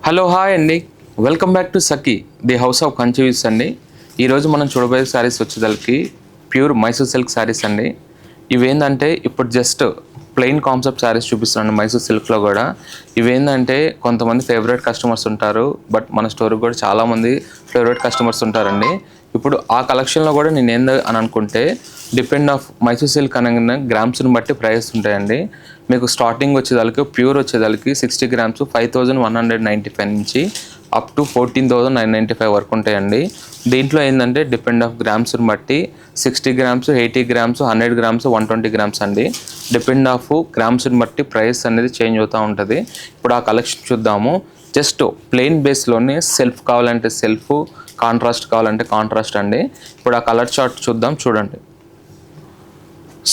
Hello hi అండి, welcome back to Sakhi the house of కంచీవ్స్ అండి. ఈరోజు మనం చూడబోయే శారీస్ వచ్చేసరికి ప్యూర్ మైసూర్ సిల్క్ శారీస్ అండి. ఇవేంటంటే ఇప్పుడు జస్ట్ ప్లెయిన్ కాన్సెప్ట్ శారీస్ చూపిస్తున్నాను మైసూర్ సిల్క్లో కూడా. ఇవేంటంటే కొంతమంది ఫేవరెట్ కస్టమర్స్ ఉంటారు, బట్ మన స్టోర్కి కూడా చాలామంది ఫేవరెట్ కస్టమర్స్ ఉంటారండి. ఇప్పుడు ఆ కలెక్షన్లో కూడా నేను ఏంది అని అనుకుంటే డిపెండ్ ఆఫ్ మైసూర్ సిల్క్ అనగానే గ్రామ్స్ని బట్టి ప్రైస్ ఉంటాయండి. మీకు స్టార్టింగ్ వచ్చేదానికి ప్యూర్ వచ్చేదానికి 60 గ్రామ్స్ 5195 నుంచి అప్ టు 14,995 వరకు ఉంటాయండి. దీంట్లో ఏంటంటే డిపెండ్ ఆఫ్ గ్రామ్స్ని బట్టి 60 గ్రామ్స్ 80 గ్రామ్స్ 100 గ్రామ్స్ 120 గ్రామ్స్ అండి. డిపెండ్ ఆఫ్ గ్రామ్స్ని బట్టి ప్రైస్ అనేది చేంజ్ అవుతూ ఉంటుంది. ఇప్పుడు ఆ కలెక్షన్ చూద్దాము. జస్ట్ ప్లెయిన్ బేస్లోనే సెల్ఫ్ కావాలంటే సెల్ఫ్, కాంట్రాస్ట్ కావాలంటే కాంట్రాస్ట్ అండి. ఇప్పుడు ఆ కలర్ చార్ట్ చూద్దాం, చూడండి.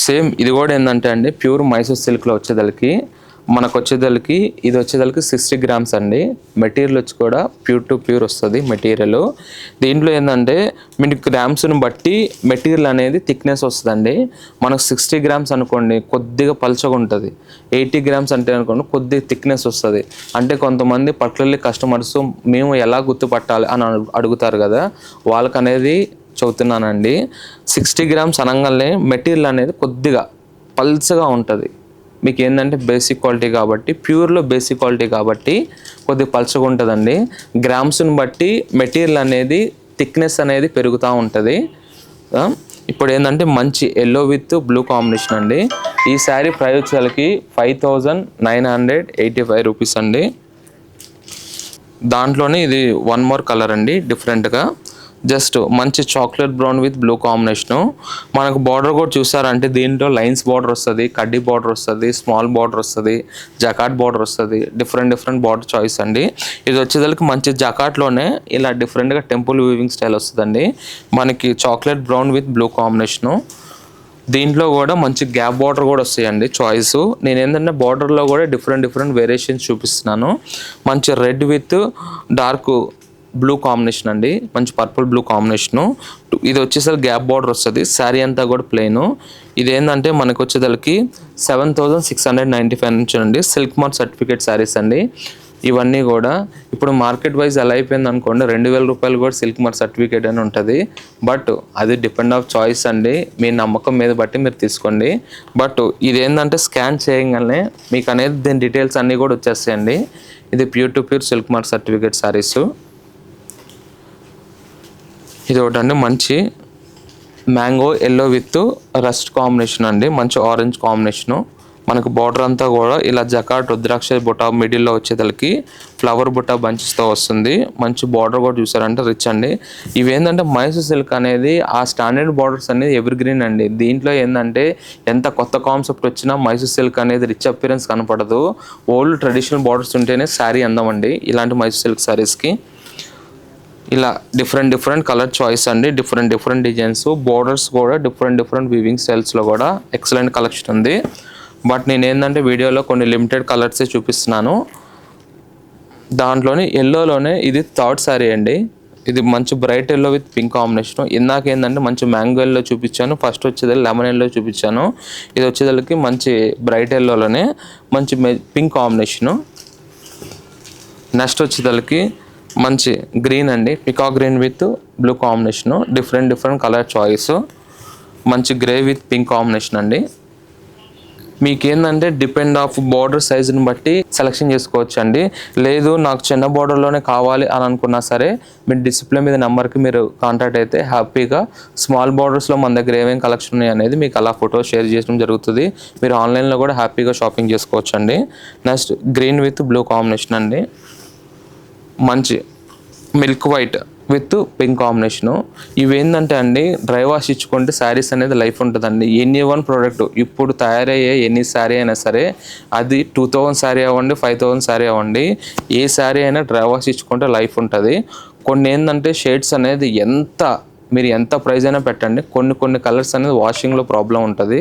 సేమ్ ఇది కూడా ఏంటంటే అండి ప్యూర్ మైసూర్ సిల్క్లో వచ్చేదలకి మనకు వచ్చేదలకి ఇది వచ్చేదలకి 60 గ్రామ్స్ అండి. మెటీరియల్ వచ్చి కూడా ప్యూర్ టు ప్యూర్ వస్తుంది మెటీరియల్. దీంట్లో ఏంటంటే మీకు గ్రామ్స్ని బట్టి మెటీరియల్ అనేది థిక్నెస్ వస్తుందండి. మనకు 60 గ్రామ్స్ అనుకోండి కొద్దిగా పల్చగా ఉంటుంది, 80 గ్రామ్స్ అంటే అనుకోండి కొద్దిగా థిక్నెస్ వస్తుంది. అంటే కొంతమంది పర్టికులర్లీ కస్టమర్స్ మేము ఎలా గుర్తుపట్టాలి అని అడుగుతారు కదా, వాళ్ళకి అనేది చదువుతున్నానండి. 60 గ్రామ్స్ అనగానే మెటీరియల్ అనేది కొద్దిగా పల్చగా ఉంటుంది. మీకు ఏంటంటే బేసిక్ క్వాలిటీ కాబట్టి, ప్యూర్లో బేసిక్ క్వాలిటీ కాబట్టి కొద్దిగా పల్చగా ఉంటుందండి. గ్రామ్స్ని బట్టి మెటీరియల్ అనేది థిక్నెస్ అనేది పెరుగుతూ ఉంటుంది. ఇప్పుడు ఏంటంటే మంచి ఎల్లో విత్ బ్లూ కాంబినేషన్ అండి. ఈ శారీ ప్రైస్ వచ్చేసరికి 5,985 రూపీస్ అండి. దాంట్లోనే ఇది వన్ మోర్ కలర్ అండి డిఫరెంట్గా. జస్ట్ మంచి chocolate brown with blue combination. మనకు బార్డర్ కూడా చూసారంటే దీంట్లో లైన్స్ బార్డర్ వస్తుంది, కడ్డీ బార్డర్ వస్తుంది, స్మాల్ బార్డర్ వస్తుంది, జకాట్ బార్డర్ వస్తుంది. డిఫరెంట్ బార్డర్ చాయిస్ అండి. ఇది వచ్చేసరికి మంచి జకాట్లోనే ఇలా డిఫరెంట్గా టెంపుల్ వీవింగ్ స్టైల్ వస్తుందండి. మనకి chocolate brown with blue combination. దీంట్లో కూడా మంచి గ్యాప్ బార్డర్ కూడా వస్తాయండి చాయిస్. నేను ఏంటంటే బార్డర్లో కూడా డిఫరెంట్ వేరియేషన్స్ చూపిస్తున్నాను. మంచి red with dark blue combination అండి, మంచి పర్పుల్ బ్లూ కాంబినేషను. ఇది వచ్చేసరికి గ్యాప్ బార్డర్ వస్తుంది. శారీ అంతా కూడా ప్లెయిన్. ఇది ఏంటంటే మనకు వచ్చేసరికి 7,695 నుంచి అండి. సిల్క్ మార్క్ సర్టిఫికేట్ శారీస్ అండి ఇవన్నీ కూడా. ఇప్పుడు మార్కెట్ వైజ్ ఎలా అయిపోయింది అనుకోండి, 2,000 రూపాయలు కూడా సిల్క్ మార్క్ సర్టిఫికేట్ అని ఉంటుంది. బట్ అది డిపెండ్ ఆఫ్ చాయిస్ అండి, మీ నమ్మకం మీద బట్టి మీరు తీసుకోండి. బట్ ఇది ఏంటంటే స్కాన్ చేయగానే మీకు అనేది దీని డీటెయిల్స్ అన్నీ కూడా వచ్చేస్తాయండి. ఇది pure to pure silk mark certificate saris. ఇది ఒకటండి మంచి mango yellow with rust combination అండి, మంచి ఆరెంజ్ కాంబినేషను. మనకు బార్డర్ అంతా కూడా ఇలా జకాట్ రుద్రాక్ష బుట్ట మిడిల్లో వచ్చేదలకి ఫ్లవర్ బుట్ట బంచెస్తో వస్తుంది. మంచి బార్డర్ కూడా చూసారంటే రిచ్ అండి. ఇవేంటంటే మైసూర్ సిల్క్ అనేది ఆ స్టాండర్డ్ బార్డర్స్ అనేది ఎవర్ గ్రీన్ అండి. దీంట్లో ఏంటంటే ఎంత కొత్త కాన్సెప్ట్ వచ్చినా మైసూర్ సిల్క్ అనేది రిచ్ అపిరెన్స్ కనపడదు. ఓల్డ్ ట్రెడిషనల్ బార్డర్స్ ఉంటేనే శారీ అందమండి ఇలాంటి మైసూర్ సిల్క్ శారీస్కి. ఇలా డిఫరెంట్ కలర్ చాయిస్ అండి, డిఫరెంట్ డిజైన్స్. బోర్డర్స్ కూడా డిఫరెంట్ వీవింగ్ స్టైల్స్లో కూడా ఎక్సలెంట్ కలెక్షన్ ఉంది. బట్ నేను ఏంటంటే వీడియోలో కొన్ని లిమిటెడ్ కలర్సే చూపిస్తున్నాను. దాంట్లోనే ఎల్లోలోనే ఇది థర్డ్ శారీ అండి. ఇది మంచి bright yellow with pink combination. ఇందాక ఏంటంటే మంచి మ్యాంగో ఎల్లో చూపించాను, ఫస్ట్ వచ్చేది లెమన్ ఎల్లో చూపించాను. ఇది వచ్చేదానికి మంచి బ్రైట్ ఎల్లోలోనే మంచి పింక్ కాంబినేషను. నెక్స్ట్ వచ్చేదానికి మంచి గ్రీన్ అండి, peacock green with blue combination. Different colour choice. మంచి గ్రే విత్ పింక్ కాంబినేషన్ అండి. మీకు ఏంటంటే డిపెండ్ ఆఫ్ బార్డర్ సైజుని బట్టి సెలెక్షన్ చేసుకోవచ్చు అండి. లేదు నాకు చిన్న బార్డర్లోనే కావాలి అని అనుకున్నా సరే మీరు డిస్ప్లే మీద నెంబర్కి మీరు కాంటాక్ట్ అయితే హ్యాపీగా స్మాల్ బార్డర్స్లో మన దగ్గర ఏమేమి కలెక్షన్ ఉన్నాయి అనేది మీకు అలా ఫోటో షేర్ చేయడం జరుగుతుంది. మీరు ఆన్లైన్లో కూడా హ్యాపీగా షాపింగ్ చేసుకోవచ్చు అండి. Next green with blue combination అండి, మంచి milk white with pink combination. ఇవేంటంటే అండి డ్రై వాష్ ఇచ్చుకుంటే శారీస్ అనేది లైఫ్ ఉంటుందండి. ఎనీ వన్ ప్రోడక్ట్ ఇప్పుడు తయారయ్యే ఎనీ శారీ అయినా సరే, అది 2,000 శారీ అవ్వండి 5,000 శారీ అవ్వండి, ఏ శారీ అయినా డ్రై వాష్ ఇచ్చుకుంటే లైఫ్ ఉంటుంది. కొన్ని ఏంటంటే షేడ్స్ అనేది మీరు ఎంత ప్రైస్ అయినా పెట్టండి, కొన్ని కలర్స్ అనేది వాషింగ్లో ప్రాబ్లం ఉంటుంది.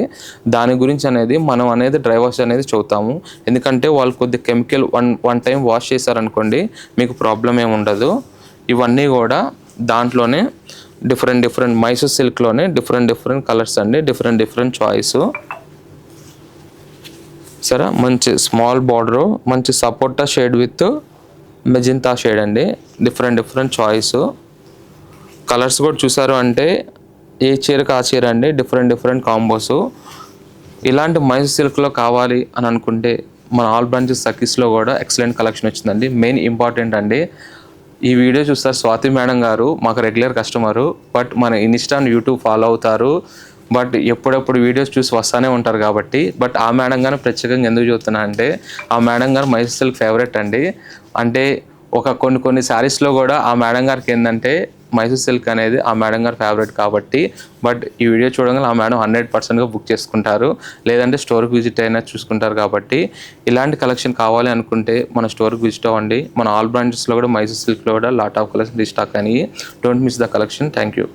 దాని గురించి అనేది మనం అనేది డ్రై వాష్ అనేది చూస్తాము. ఎందుకంటే వాళ్ళు కొద్ది కెమికల్ వన్ టైం వాష్ చేశారనుకోండి మీకు ప్రాబ్లం ఏమి ఉండదు. ఇవన్నీ కూడా దాంట్లోనే డిఫరెంట్ మైసూర్ సిల్క్లోనే డిఫరెంట్ కలర్స్ అండి, డిఫరెంట్ చాయిస్. సరే మంచి స్మాల్ బార్డరు, మంచి సపోటా షేడ్ విత్ మెజెంతా షేడ్ అండి, డిఫరెంట్ చాయిస్. కలర్స్ కూడా చూసారు అంటే ఏ చీరకు ఆ చీర అండి, డిఫరెంట్ కాంబోస్. ఇలాంటి మైసూర్ సిల్క్లో కావాలి అని అనుకుంటే మన ఆల్ బ్రాంచెస్ సఖీస్లో కూడా ఎక్సలెంట్ కలెక్షన్ వచ్చిందండి. మెయిన్ ఇంపార్టెంట్ అండి, ఈ వీడియో చూస్తారు స్వాతి మేడం గారు మాకు రెగ్యులర్ కస్టమరు, బట్ మన ఇన్స్టా యూట్యూబ్ ఫాలో అవుతారు, బట్ ఎప్పుడప్పుడు వీడియోస్ చూసి వస్తూనే ఉంటారు కాబట్టి. బట్ ఆ మేడం గారు ప్రత్యేకంగా ఎందుకు చూస్తున్నా అంటే ఆ మేడం గారు మైసూర్ సిల్క్ ఫేవరెట్ అండి. అంటే ఒక కొన్ని శారీస్లో కూడా ఆ మేడం గారికి ఏంటంటే మైసూర్ సిల్క్ అనేది ఆ మేడం గారు ఫేవరెట్ కాబట్టి. బట్ ఈ వీడియో చూడగానే ఆ మేడం 100%గా బుక్ చేసుకుంటారు, లేదంటే స్టోర్కి విజిట్ అయినా చూసుకుంటారు కాబట్టి. ఇలాంటి కలెక్షన్ కావాలి అనుకుంటే మన స్టోర్కి విజిట్ అవ్వండి. మన ఆల్ బ్రాంచెస్లో కూడా మైసూర్ సిల్క్లో కూడా లాట్ ఆఫ్ కలెక్షన్ రీస్టాక్ అని. Don't miss the collection. Thank you.